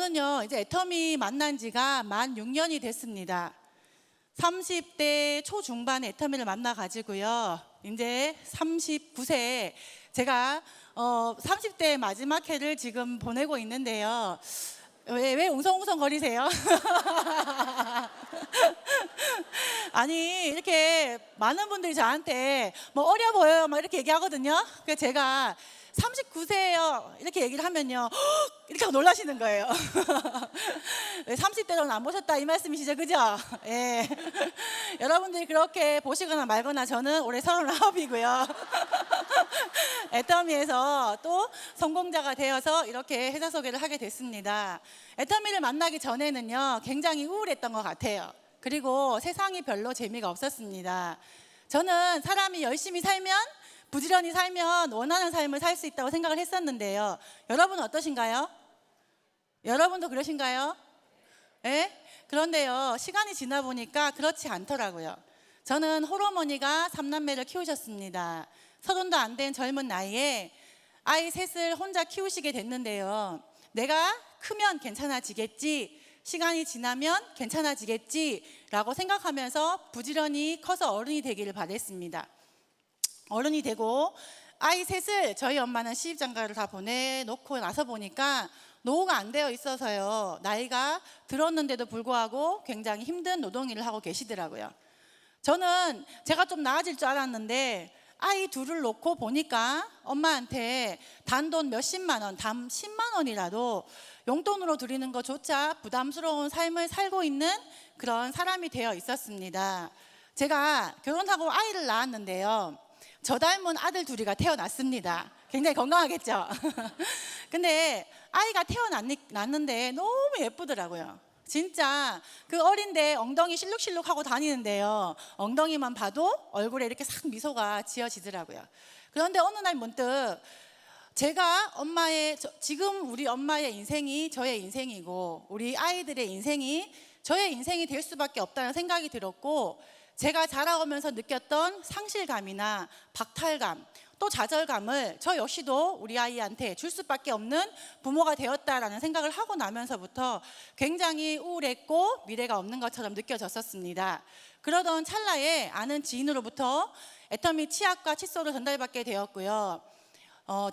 저는요, 이제 애터미 만난 지가 만 6년이 됐습니다. 30대 초중반에 애터미를 만나가지고요. 이제 39세, 제가 30대 마지막 해를 지금 보내고 있는데요. 왜 웅성웅성 거리세요? 아니, 이렇게 많은 분들이 저한테 뭐 어려 보여요, 막 이렇게 얘기하거든요. 그래서 제가 39세예요 이렇게 얘기를 하면요, 이렇게 하고 놀라시는 거예요. 30대로는 안 보셨다 이 말씀이시죠, 그죠? 예. 여러분들이 그렇게 보시거나 말거나 저는 올해 39이고요. 애터미에서 또 성공자가 되어서 이렇게 회사 소개를 하게 됐습니다. 애터미를 만나기 전에는요, 굉장히 우울했던 것 같아요. 그리고 세상이 별로 재미가 없었습니다. 저는 사람이 열심히 살면, 부지런히 살면 원하는 삶을 살 수 있다고 생각을 했었는데요. 여러분은 어떠신가요? 여러분도 그러신가요? 예? 그런데요, 시간이 지나 보니까 그렇지 않더라고요. 저는 홀어머니가 3남매를 키우셨습니다. 30도 안 된 젊은 나이에 아이 셋을 혼자 키우시게 됐는데요. 내가 크면 괜찮아지겠지, 시간이 지나면 괜찮아지겠지 라고 생각하면서 부지런히 커서 어른이 되기를 바랬습니다. 어른이 되고 아이 셋을 저희 엄마는 시집장가를 다 보내놓고 나서 보니까 노후가 안 되어 있어서요, 나이가 들었는데도 불구하고 굉장히 힘든 노동일을 하고 계시더라고요. 저는 제가 좀 나아질 줄 알았는데 아이 둘을 놓고 보니까 엄마한테 단돈 몇십만 원, 단 10만 원이라도 용돈으로 드리는 것조차 부담스러운 삶을 살고 있는 그런 사람이 되어 있었습니다. 제가 결혼하고 아이를 낳았는데요, 저 닮은 아들 둘이가 태어났습니다. 굉장히 건강하겠죠? 근데 아이가 태어났는데 너무 예쁘더라고요. 진짜 그 어린데 엉덩이 실룩실룩 하고 다니는데요, 엉덩이만 봐도 얼굴에 이렇게 싹 미소가 지어지더라고요. 그런데 어느 날 문득 제가 지금 우리 엄마의 인생이 저의 인생이고 우리 아이들의 인생이 저의 인생이 될 수밖에 없다는 생각이 들었고, 제가 자라오면서 느꼈던 상실감이나 박탈감, 또 좌절감을 저 역시도 우리 아이한테 줄 수밖에 없는 부모가 되었다라는 생각을 하고 나면서부터 굉장히 우울했고 미래가 없는 것처럼 느껴졌었습니다. 그러던 찰나에 아는 지인으로부터 애터미 치약과 칫솔을 전달받게 되었고요.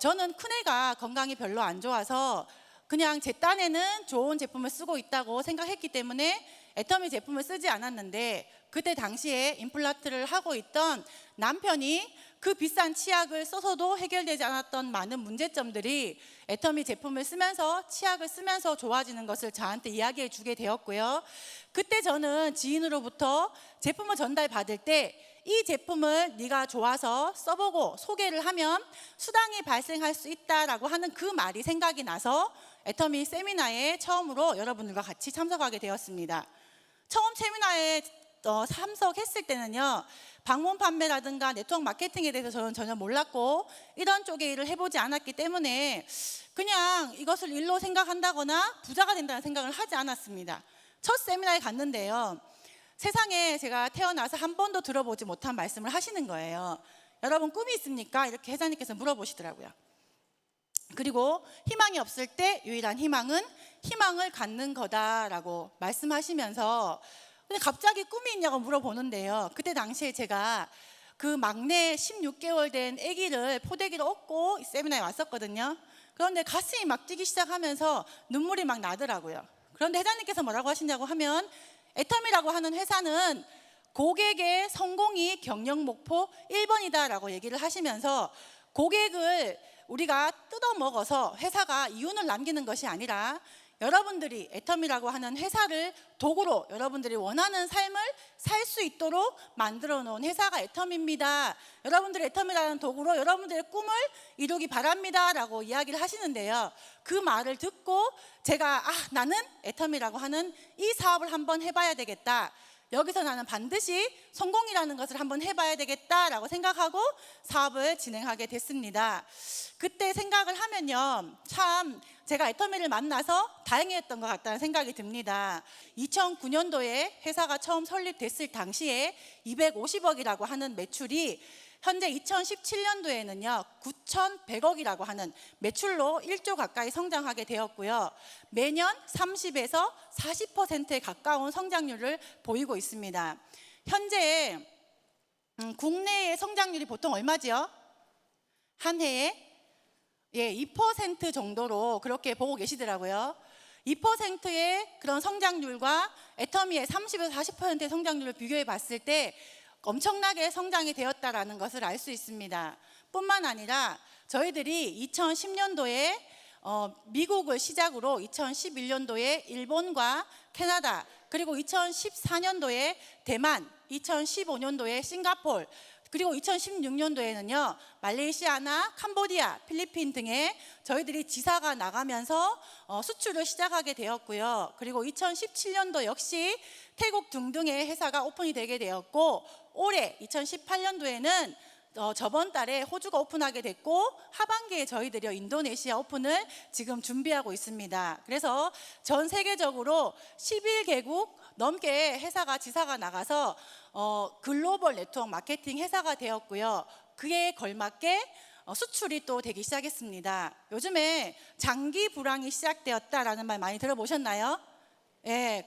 저는 큰애가 건강이 별로 안 좋아서 그냥 제 딴에는 좋은 제품을 쓰고 있다고 생각했기 때문에 애터미 제품을 쓰지 않았는데, 그때 당시에 임플란트를 하고 있던 남편이 그 비싼 치약을 써서도 해결되지 않았던 많은 문제점들이 애터미 제품을 쓰면서, 치약을 쓰면서 좋아지는 것을 저한테 이야기해 주게 되었고요. 그때 저는 지인으로부터 제품을 전달받을 때 이 제품을 네가 좋아서 써보고 소개를 하면 수당이 발생할 수 있다라고 하는 그 말이 생각이 나서 애터미 세미나에 처음으로 여러분들과 같이 참석하게 되었습니다. 처음 세미나에 참석했을 때는요, 방문 판매라든가 네트워크 마케팅에 대해서 저는 전혀 몰랐고 이런 쪽의 일을 해보지 않았기 때문에 그냥 이것을 일로 생각한다거나 부자가 된다는 생각을 하지 않았습니다. 첫 세미나에 갔는데요, 세상에 제가 태어나서 한 번도 들어보지 못한 말씀을 하시는 거예요. 여러분 꿈이 있습니까? 이렇게 회장님께서 물어보시더라고요. 그리고 희망이 없을 때 유일한 희망은 희망을 갖는 거다라고 말씀하시면서, 근데 갑자기 꿈이 있냐고 물어보는데요, 그때 당시에 제가 그 막내 16개월 된 아기를 포대기로 업고 세미나에 왔었거든요. 그런데 가슴이 막 뛰기 시작하면서 눈물이 막 나더라고요. 그런데 회장님께서 뭐라고 하시냐고 하면, 애터미라고 하는 회사는 고객의 성공이 경영 목표 1번이다 라고 얘기를 하시면서, 고객을 우리가 뜯어먹어서 회사가 이윤을 남기는 것이 아니라 여러분들이 애터미라고 하는 회사를 도구로 여러분들이 원하는 삶을 살 수 있도록 만들어 놓은 회사가 애터미입니다. 여러분들이 애터미라는 도구로 여러분들의 꿈을 이루기 바랍니다 라고 이야기를 하시는데요, 그 말을 듣고 제가 나는 애터미라고 하는 이 사업을 한번 해봐야 되겠다, 여기서 나는 반드시 성공이라는 것을 한번 해봐야 되겠다라고 생각하고 사업을 진행하게 됐습니다. 그때 생각을 하면요, 참 제가 애터미를 만나서 다행이었던 것 같다는 생각이 듭니다. 2009년도에 회사가 처음 설립됐을 당시에 250억이라고 하는 매출이 현재 2017년도에는요 9,100억이라고 하는 매출로 1조 가까이 성장하게 되었고요. 매년 30에서 40%에 가까운 성장률을 보이고 있습니다. 현재 국내의 성장률이 보통 얼마지요? 한 해에 2% 정도로 그렇게 보고 계시더라고요. 2%의 그런 성장률과 애터미의 30에서 40%의 성장률을 비교해 봤을 때 엄청나게 성장이 되었다라는 것을 알 수 있습니다. 뿐만 아니라 저희들이 2010년도에 미국을 시작으로 2011년도에 일본과 캐나다, 그리고 2014년도에 대만, 2015년도에 싱가포르, 그리고 2016년도에는요 말레이시아나 캄보디아, 필리핀 등에 저희들이 지사가 나가면서 수출을 시작하게 되었고요. 그리고 2017년도 역시 태국 등등의 회사가 오픈이 되게 되었고, 올해 2018년도에는 저번 달에 호주가 오픈하게 됐고, 하반기에 저희들이 인도네시아 오픈을 지금 준비하고 있습니다. 그래서 전 세계적으로 11개국 넘게 회사가 지사가 나가서 글로벌 네트워크 마케팅 회사가 되었고요. 그에 걸맞게 수출이 또 되기 시작했습니다. 요즘에 장기 불황이 시작되었다라는 말 많이 들어보셨나요?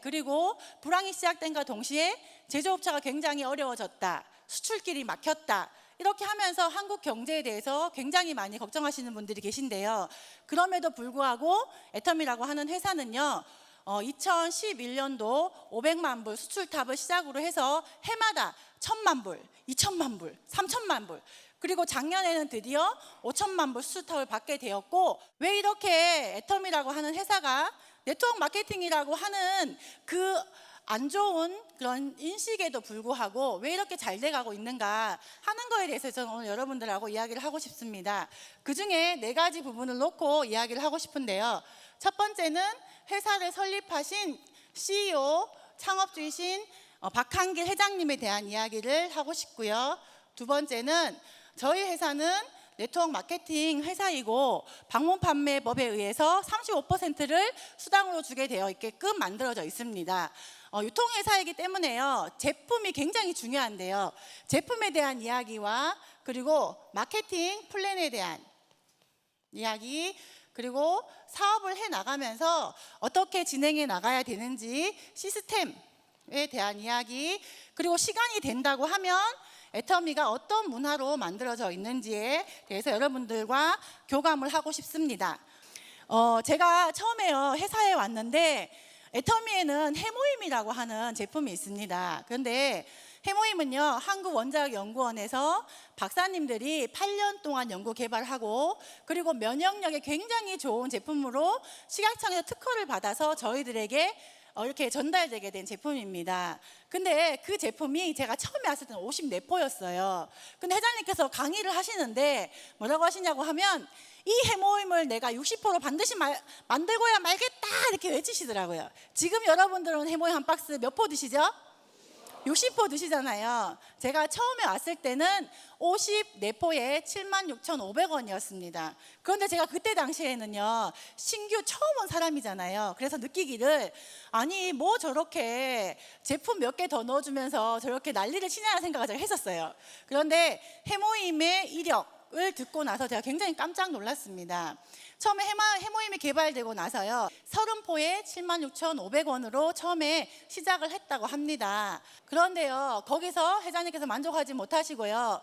그리고 불황이 시작된과 동시에 제조업체가 굉장히 어려워졌다, 수출길이 막혔다, 이렇게 하면서 한국 경제에 대해서 굉장히 많이 걱정하시는 분들이 계신데요. 그럼에도 불구하고 애터미라고 하는 회사는요 2011년도 500만 불 수출탑을 시작으로 해서 해마다 1,000만 불, 2,000만 불, 3,000만 불, 그리고 작년에는 드디어 5,000만 불 수출탑을 받게 되었고, 왜 이렇게 애터미라고 하는 회사가 네트워크 마케팅이라고 하는 그 안 좋은 그런 인식에도 불구하고 왜 이렇게 잘 돼가고 있는가 하는 거에 대해서 저는 오늘 여러분들하고 이야기를 하고 싶습니다. 그 중에 4가지 부분을 놓고 이야기를 하고 싶은데요. 첫 번째는 회사를 설립하신 CEO, 창업주이신 박한길 회장님에 대한 이야기를 하고 싶고요. 두 번째는 저희 회사는 네트워크 마케팅 회사이고 방문 판매법에 의해서 35%를 수당으로 주게 되어 있게끔 만들어져 있습니다. 유통회사이기 때문에요 제품이 굉장히 중요한데요, 제품에 대한 이야기와 그리고 마케팅 플랜에 대한 이야기, 그리고 사업을 해 나가면서 어떻게 진행해 나가야 되는지 시스템에 대한 이야기, 그리고 시간이 된다고 하면 애터미가 어떤 문화로 만들어져 있는지에 대해서 여러분들과 교감을 하고 싶습니다. 제가 처음에요 회사에 왔는데 애터미에는 해모임이라고 하는 제품이 있습니다. 그런데 해모임은요 한국원자력연구원에서 박사님들이 8년 동안 연구 개발하고, 그리고 면역력에 굉장히 좋은 제품으로 식약청에서 특허를 받아서 저희들에게 이렇게 전달되게 된 제품입니다. 근데 그 제품이 제가 처음에 왔을 때는 54포였어요. 근데 회장님께서 강의를 하시는데 뭐라고 하시냐고 하면 이 해모임을 내가 60포로 반드시 만들고야 말겠다 이렇게 외치시더라고요. 지금 여러분들은 해모임 한 박스 몇 포 드시죠? 60포 드시잖아요. 제가 처음에 왔을 때는 54포에 76,500원이었습니다. 그런데 제가 그때 당시에는요 신규 처음 온 사람이잖아요. 그래서 느끼기를 아니 뭐 저렇게 제품 몇 개 더 넣어주면서 저렇게 난리를 치냐는 생각을 제가 했었어요. 그런데 해모임의 이력을 듣고 나서 제가 굉장히 깜짝 놀랐습니다. 처음에 해모임이 개발되고 나서요 30포에 76,500원으로 처음에 시작을 했다고 합니다. 그런데요 거기서 회장님께서 만족하지 못하시고요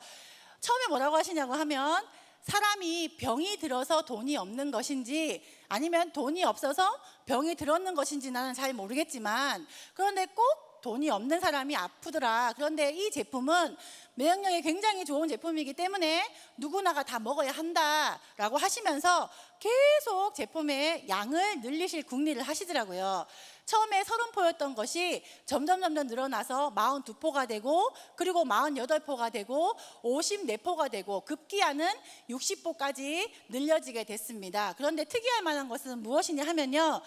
처음에 뭐라고 하시냐고 하면 사람이 병이 들어서 돈이 없는 것인지 아니면 돈이 없어서 병이 들었는 것인지 나는 잘 모르겠지만, 그런데 꼭 돈이 없는 사람이 아프더라. 그런데 이 제품은 면역력이 굉장히 좋은 제품이기 때문에 누구나가 다 먹어야 한다라고 하시면서 계속 제품의 양을 늘리실 궁리를 하시더라고요. 처음에 30포였던 것이 점점 늘어나서 42포가 되고, 그리고 48포가 되고 54포가 되고 급기야는 60포까지 늘려지게 됐습니다. 그런데 특이할 만한 것은 무엇이냐 하면요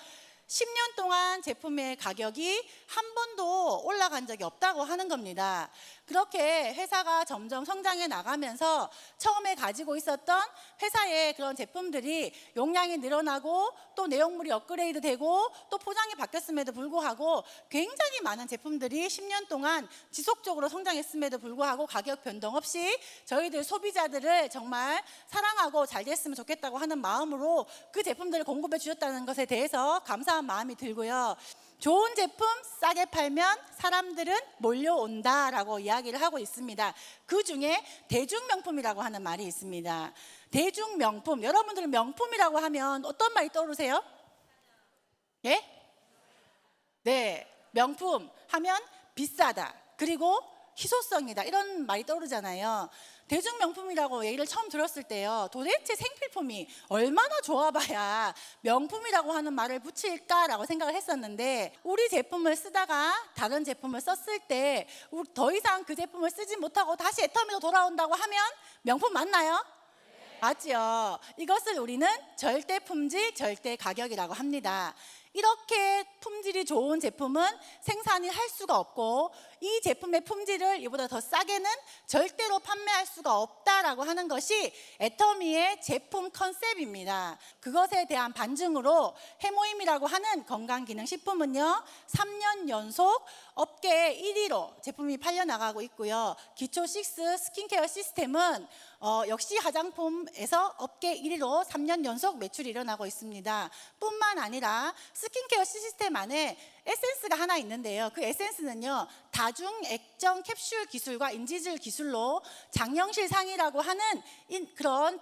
10년 동안 제품의 가격이 한 번도 올라간 적이 없다고 하는 겁니다. 그렇게 회사가 점점 성장해 나가면서 처음에 가지고 있었던 회사의 그런 제품들이 용량이 늘어나고 또 내용물이 업그레이드 되고 또 포장이 바뀌었음에도 불구하고 굉장히 많은 제품들이 10년 동안 지속적으로 성장했음에도 불구하고 가격 변동 없이 저희들 소비자들을 정말 사랑하고 잘 됐으면 좋겠다고 하는 마음으로 그 제품들을 공급해 주셨다는 것에 대해서 감사한 마음이 들고요. 좋은 제품 싸게 팔면 사람들은 몰려온다라고 이야기를 하고 있습니다. 그 중에 대중명품이라고 하는 말이 있습니다. 대중명품, 여러분들은 명품이라고 하면 어떤 말이 떠오르세요? 예? 네, 명품 하면 비싸다, 그리고 희소성이다, 이런 말이 떠오르잖아요. 대중명품이라고 얘기를 처음 들었을 때요, 도대체 생필품이 얼마나 좋아봐야 명품이라고 하는 말을 붙일까라고 생각을 했었는데, 우리 제품을 쓰다가 다른 제품을 썼을 때 더 이상 그 제품을 쓰지 못하고 다시 애터미로 돌아온다고 하면 명품 맞나요? 맞죠? 이것을 우리는 절대 품질, 절대 가격이라고 합니다. 이렇게 품질이 좋은 제품은 생산이 할 수가 없고, 이 제품의 품질을 이보다 더 싸게는 절대로 판매할 수가 없다라고 하는 것이 애터미의 제품 컨셉입니다. 그것에 대한 반증으로 해모임이라고 하는 건강기능식품은요, 3년 연속 업계 1위로 제품이 팔려나가고 있고요. 기초 6 스킨케어 시스템은 역시 화장품에서 업계 1위로 3년 연속 매출이 일어나고 있습니다. 뿐만 아니라 스킨케어 시스템 안에 에센스가 하나 있는데요, 그 에센스는요, 다중액정 캡슐 기술과 인지질 기술로 장영실 상이라고 하는 그런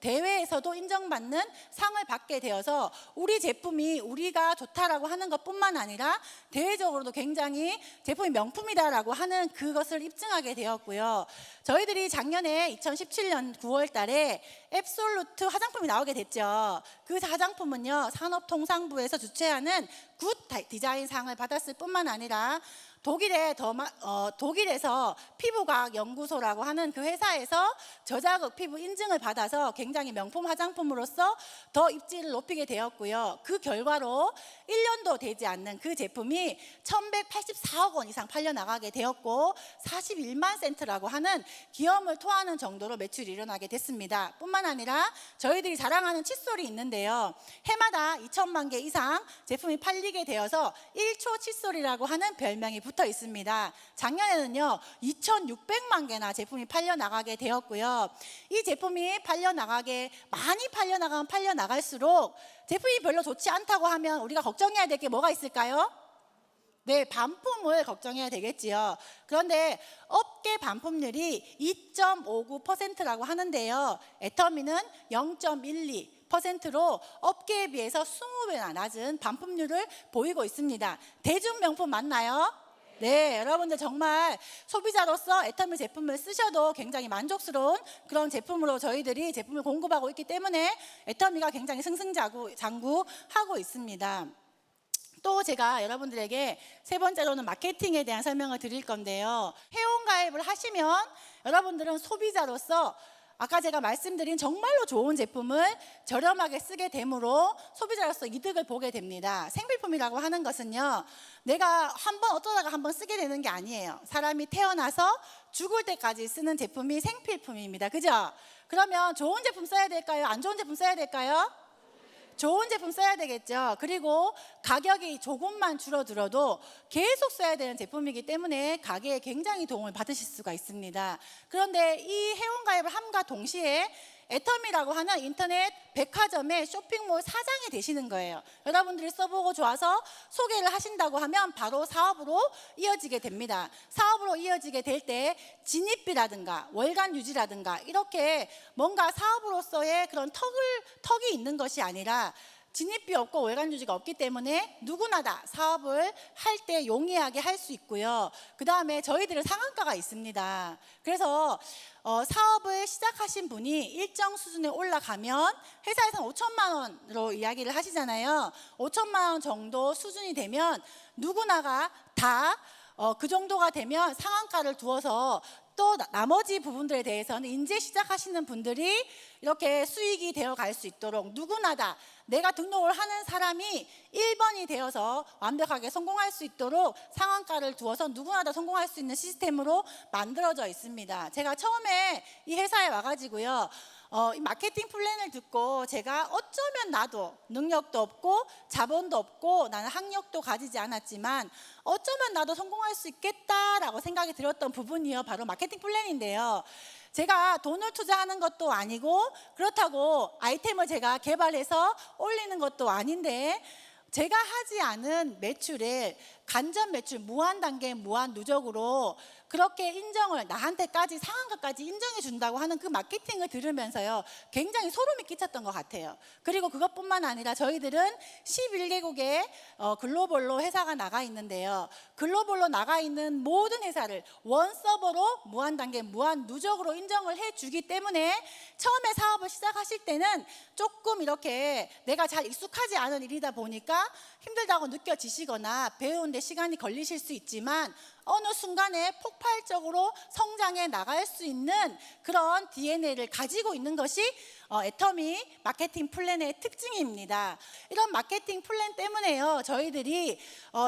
대회에서도 인정받는 상을 받게 되어서 우리 제품이 우리가 좋다라고 하는 것뿐만 아니라 대외적으로도 굉장히 제품이 명품이다라고 하는 그것을 입증하게 되었고요. 저희들이 작년에 2017년 9월 달에 앱솔루트 화장품이 나오게 됐죠. 그 화장품은요, 산업통상부에서 주최하는 굿 디자인 상을 받았을 뿐만 아니라 독일에서 피부과학 연구소라고 하는 그 회사에서 저자극 피부 인증을 받아서 굉장히 명품 화장품으로서 더 입지를 높이게 되었고요. 그 결과로 1년도 되지 않는 그 제품이 1184억 원 이상 팔려나가게 되었고 41만 센트라고 하는 기염을 토하는 정도로 매출이 일어나게 됐습니다. 뿐만 아니라 저희들이 자랑하는 칫솔이 있는데요, 해마다 2천만 개 이상 제품이 팔리게 되어서 1초 칫솔이라고 하는 별명이 붙어 있습니다. 작년에는요 2,600만 개나 제품이 팔려나가게 되었고요. 이 제품이 많이 팔려나가면 팔려나갈수록 제품이 별로 좋지 않다고 하면 우리가 걱정해야 될 게 뭐가 있을까요? 네, 반품을 걱정해야 되겠지요. 그런데 업계 반품률이 2.59%라고 하는데요, 애터미는 0.12%로 업계에 비해서 20배나 낮은 반품률을 보이고 있습니다. 대중명품 맞나요? 네, 여러분들 정말 소비자로서 애터미 제품을 쓰셔도 굉장히 만족스러운 그런 제품으로 저희들이 제품을 공급하고 있기 때문에 애터미가 굉장히 승승장구하고 있습니다. 또 제가 여러분들에게 세 번째로는 마케팅에 대한 설명을 드릴 건데요, 회원가입을 하시면 여러분들은 소비자로서 아까 제가 말씀드린 정말로 좋은 제품을 저렴하게 쓰게 되므로 소비자로서 이득을 보게 됩니다. 생필품이라고 하는 것은요, 내가 어쩌다가 한번 쓰게 되는 게 아니에요. 사람이 태어나서 죽을 때까지 쓰는 제품이 생필품입니다. 그죠? 그러면 좋은 제품 써야 될까요? 안 좋은 제품 써야 될까요? 좋은 제품 써야 되겠죠. 그리고 가격이 조금만 줄어들어도 계속 써야 되는 제품이기 때문에 가게에 굉장히 도움을 받으실 수가 있습니다. 그런데 이 회원가입을 함과 동시에 애터미라고 하는 인터넷 백화점의 쇼핑몰 사장이 되시는 거예요. 여러분들이 써보고 좋아서 소개를 하신다고 하면 바로 사업으로 이어지게 됩니다. 사업으로 이어지게 될 때 진입비라든가 월간 유지라든가 이렇게 뭔가 사업으로서의 그런 턱이 있는 것이 아니라 진입비 없고 월간 유지가 없기 때문에 누구나 다 사업을 할 때 용이하게 할 수 있고요. 그 다음에 저희들은 상한가가 있습니다. 그래서 사업을 시작하신 분이 일정 수준에 올라가면 회사에서는 5천만 원으로 이야기를 하시잖아요. 5천만 원 정도 수준이 되면 누구나가 다 그 정도가 되면 상한가를 두어서 또 나머지 부분들에 대해서는 이제 시작하시는 분들이 이렇게 수익이 되어 갈 수 있도록 누구나 다 내가 등록을 하는 사람이 1번이 되어서 완벽하게 성공할 수 있도록 상한가를 두어서 누구나 다 성공할 수 있는 시스템으로 만들어져 있습니다. 제가 처음에 이 회사에 와가지고요. 이 마케팅 플랜을 듣고 제가 어쩌면 나도 능력도 없고 자본도 없고 나는 학력도 가지지 않았지만 어쩌면 나도 성공할 수 있겠다라고 생각이 들었던 부분이요. 바로 마케팅 플랜인데요. 제가 돈을 투자하는 것도 아니고 그렇다고 아이템을 제가 개발해서 올리는 것도 아닌데 제가 하지 않은 매출을 간접 매출 무한 단계 무한 누적으로 그렇게 인정을 나한테까지 상한가까지 인정해 준다고 하는 그 마케팅을 들으면서요 굉장히 소름이 끼쳤던 것 같아요. 그리고 그것뿐만 아니라 저희들은 11개국에 글로벌로 회사가 나가 있는데요. 글로벌로 나가 있는 모든 회사를 원 서버로 무한 단계 무한 누적으로 인정을 해주기 때문에 처음에 사업을 시작하실 때는 조금 이렇게 내가 잘 익숙하지 않은 일이다 보니까 힘들다고 느껴지시거나 배우는데 시간이 걸리실 수 있지만 어느 순간에 폭발적으로 성장해 나갈 수 있는 그런 DNA를 가지고 있는 것이 애터미 마케팅 플랜의 특징입니다. 이런 마케팅 플랜 때문에요. 저희들이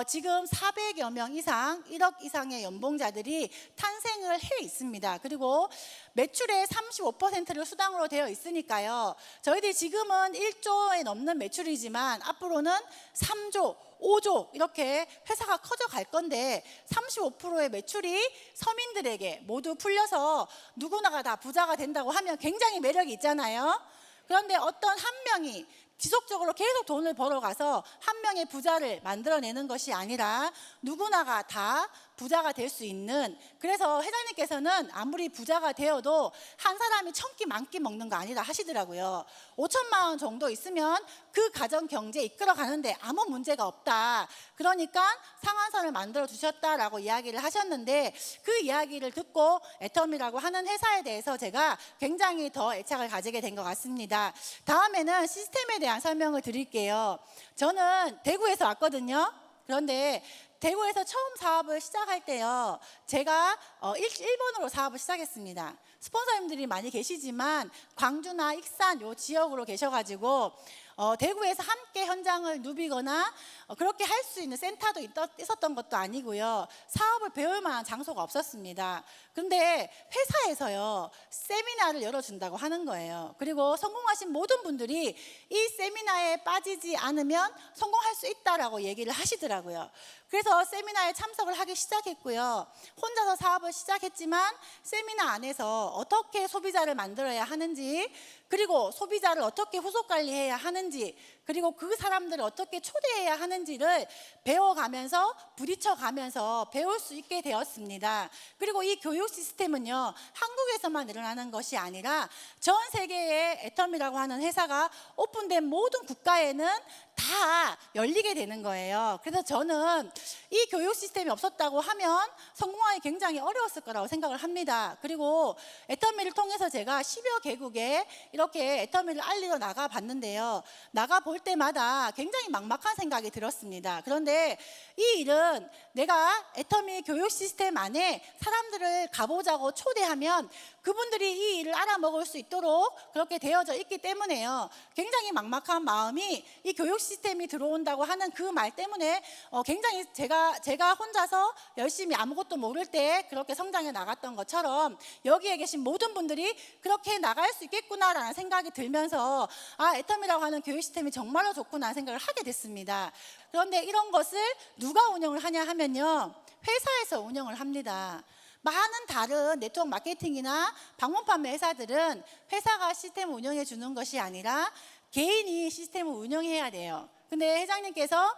지금 400여 명 이상, 1억 이상의 연봉자들이 탄생을 해 있습니다. 그리고 매출의 35%를 수당으로 되어 있으니까요. 저희들이 지금은 1조에 넘는 매출이지만 앞으로는 3조, 5조 이렇게 회사가 커져 갈 건데 35%의 매출이 서민들에게 모두 풀려서 누구나가 다 부자가 된다고 하면 굉장히 매력이 있잖아요. 그런데 어떤 한 명이 지속적으로 계속 돈을 벌어가서 한 명의 부자를 만들어내는 것이 아니라 누구나가 다 부자가 될 수 있는, 그래서 회장님께서는 아무리 부자가 되어도 한 사람이 천 끼 만 끼 먹는 거 아니다 하시더라고요. 5천만 원 정도 있으면 그 가정 경제 이끌어 가는데 아무 문제가 없다. 그러니까 상한선을 만들어 주셨다라고 이야기를 하셨는데 그 이야기를 듣고 애텀이라고 하는 회사에 대해서 제가 굉장히 더 애착을 가지게 된 것 같습니다. 다음에는 시스템에 대한 설명을 드릴게요. 저는 대구에서 왔거든요. 그런데 대구에서 처음 사업을 시작할 때요, 제가 1번으로 사업을 시작했습니다. 스폰서님들이 많이 계시지만 광주나 익산 요 지역으로 계셔가지고 대구에서 함께 현장을 누비거나 그렇게 할 수 있는 센터도 있었던 것도 아니고요. 사업을 배울 만한 장소가 없었습니다. 그런데 회사에서요 세미나를 열어준다고 하는 거예요. 그리고 성공하신 모든 분들이 이 세미나에 빠지지 않으면 성공할 수 있다라고 얘기를 하시더라고요. 그래서 세미나에 참석을 하기 시작했고요. 혼자서 사업을 시작했지만 세미나 안에서 어떻게 소비자를 만들어야 하는지, 그리고 소비자를 어떻게 후속 관리해야 하는지, 그리고 그 사람들을 어떻게 초대해야 하는지를 배워가면서 부딪혀가면서 배울 수 있게 되었습니다. 그리고 이 교육 시스템은요 한국에서만 일어나는 것이 아니라 전 세계의 애텀이라고 하는 회사가 오픈된 모든 국가에는 다 열리게 되는 거예요. 그래서 저는 이 교육 시스템이 없었다고 하면 성공하기 굉장히 어려웠을 거라고 생각을 합니다. 그리고 애터미를 통해서 제가 10여 개국에 이렇게 애터미를 알리러 나가 봤는데요, 나가 볼 때마다 굉장히 막막한 생각이 들었습니다. 그런데 이 일은 내가 애터미 교육 시스템 안에 사람들을 가보자고 초대하면 그분들이 이 일을 알아먹을 수 있도록 그렇게 되어져 있기 때문에요, 굉장히 막막한 마음이 이 교육 시스템이 들어온다고 하는 그 말 때문에 굉장히 제가 혼자서 열심히 아무것도 모를 때 그렇게 성장해 나갔던 것처럼 여기에 계신 모든 분들이 그렇게 나갈 수 있겠구나라는 생각이 들면서 애텀이라고 하는 교육 시스템이 정말로 좋구나 생각을 하게 됐습니다. 그런데 이런 것을 누가 운영을 하냐 하면요, 회사에서 운영을 합니다. 많은 다른 네트워크 마케팅이나 방문 판매 회사들은 회사가 시스템을 운영해 주는 것이 아니라 개인이 시스템을 운영해야 돼요. 근데 회장님께서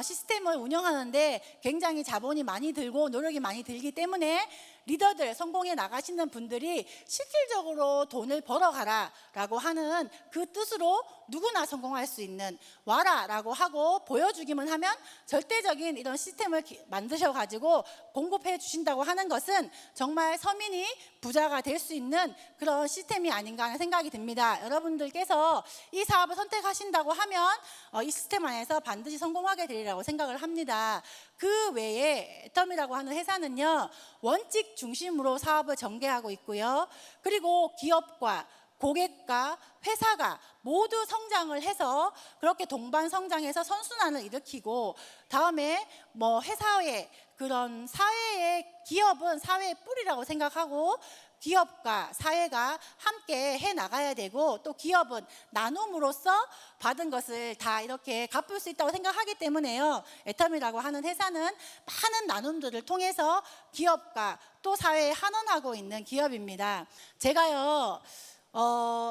시스템을 운영하는데 굉장히 자본이 많이 들고 노력이 많이 들기 때문에 리더들, 성공해 나가시는 분들이 실질적으로 돈을 벌어가라 라고 하는 그 뜻으로 누구나 성공할 수 있는 와라 라고 하고 보여주기만 하면 절대적인 이런 시스템을 만드셔가지고 공급해 주신다고 하는 것은 정말 서민이 부자가 될 수 있는 그런 시스템이 아닌가 하는 생각이 듭니다. 여러분들께서 이 사업을 선택하신다고 하면 이 시스템을 시스템 안에서 반드시 성공하게 되리라고 생각을 합니다. 그 외에 애텀이라고 하는 회사는요, 원칙 중심으로 사업을 전개하고 있고요. 그리고 기업과 고객과 회사가 모두 성장을 해서 그렇게 동반 성장해서 선순환을 일으키고, 다음에 뭐 회사의 그런 사회의, 기업은 사회의 뿌리라고 생각하고 기업과 사회가 함께 해 나가야 되고, 또 기업은 나눔으로써 받은 것을 다 이렇게 갚을 수 있다고 생각하기 때문에요, 애텀이라고 하는 회사는 많은 나눔들을 통해서 기업과 또 사회에 환원하고 있는 기업입니다. 제가요,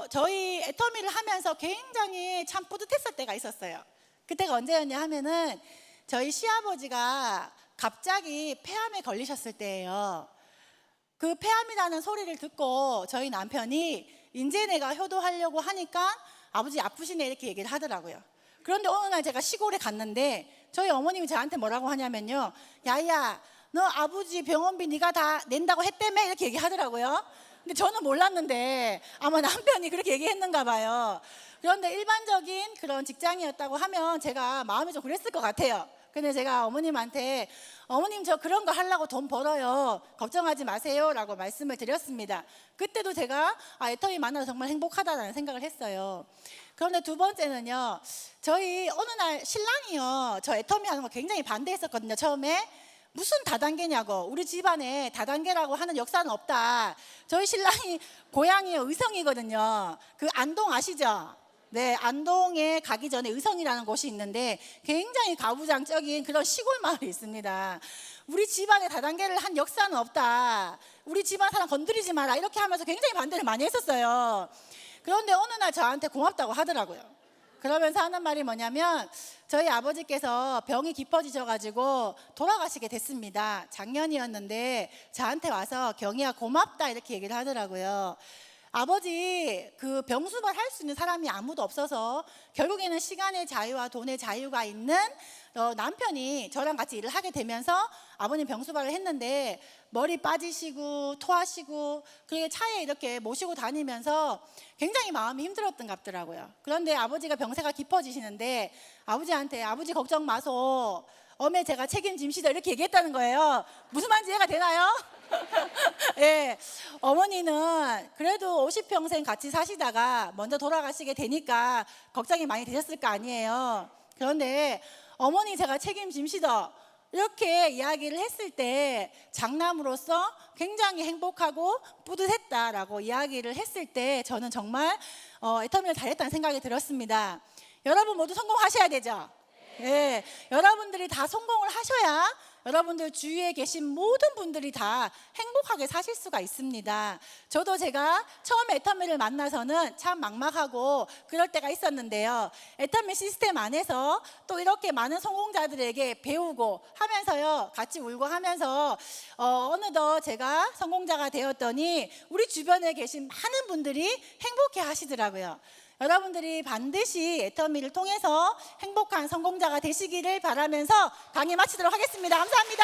저희 애터미를 하면서 굉장히 참 뿌듯했을 때가 있었어요. 그때가 언제였냐 하면은 저희 시아버지가 갑자기 폐암에 걸리셨을 때예요. 그 폐암이라는 소리를 듣고 저희 남편이 이제 내가 효도하려고 하니까 아버지 아프시네 이렇게 얘기를 하더라고요. 그런데 어느 날 제가 시골에 갔는데 저희 어머님이 저한테 뭐라고 하냐면요, 야야 너 아버지 병원비 네가 다 낸다고 했다며 이렇게 얘기하더라고요. 근데 저는 몰랐는데 아마 남편이 그렇게 얘기했는가 봐요. 그런데 일반적인 그런 직장이었다고 하면 제가 마음이 좀 그랬을 것 같아요. 근데 제가 어머님한테 어머님 저 그런 거 하려고 돈 벌어요, 걱정하지 마세요 라고 말씀을 드렸습니다. 그때도 제가 애터미 만나서 정말 행복하다는 생각을 했어요. 그런데 두 번째는요, 저희 어느 날 신랑이요, 저 애터미 하는 거 굉장히 반대했었거든요. 처음에 무슨 다단계냐고, 우리 집안에 다단계라고 하는 역사는 없다. 저희 신랑이 고향이 의성이거든요. 그 안동 아시죠? 네, 안동에 가기 전에 의성이라는 곳이 있는데 굉장히 가부장적인 그런 시골 마을이 있습니다. 우리 집안에 다단계를 한 역사는 없다, 우리 집안 사람 건드리지 마라, 이렇게 하면서 굉장히 반대를 많이 했었어요. 그런데 어느 날 저한테 고맙다고 하더라고요. 그러면서 하는 말이 뭐냐면, 저희 아버지께서 병이 깊어지셔가지고 돌아가시게 됐습니다. 작년이었는데 저한테 와서 경희야 고맙다 이렇게 얘기를 하더라고요. 아버지 그 병수발 할 수 있는 사람이 아무도 없어서 결국에는 시간의 자유와 돈의 자유가 있는 남편이 저랑 같이 일을 하게 되면서 아버님 병수발을 했는데 머리 빠지시고 토하시고, 그리고 차에 이렇게 모시고 다니면서 굉장히 마음이 힘들었던 것 같더라고요. 그런데 아버지가 병세가 깊어지시는데 아버지한테 아버지 걱정 마소, 엄에 제가 책임짐시다 이렇게 얘기했다는 거예요. 무슨 말인지 이해가 되나요? 예, 어머니는 그래도 50평생 같이 사시다가 먼저 돌아가시게 되니까 걱정이 많이 되셨을 거 아니에요. 그런데 어머니 제가 책임짐시다 이렇게 이야기를 했을 때 장남으로서 굉장히 행복하고 뿌듯했다라고 이야기를 했을 때 저는 정말 애터미를 잘했다는 생각이 들었습니다. 여러분 모두 성공하셔야 되죠? 네, 여러분들이 다 성공을 하셔야 여러분들 주위에 계신 모든 분들이 다 행복하게 사실 수가 있습니다. 저도 제가 처음에 애터미를 만나서는 참 막막하고 그럴 때가 있었는데요, 애터미 시스템 안에서 또 이렇게 많은 성공자들에게 배우고 하면서요, 같이 울고 하면서 어느덧 제가 성공자가 되었더니 우리 주변에 계신 많은 분들이 행복해 하시더라고요. 여러분들이 반드시 애터미를 통해서 행복한 성공자가 되시기를 바라면서 강의 마치도록 하겠습니다. 감사합니다.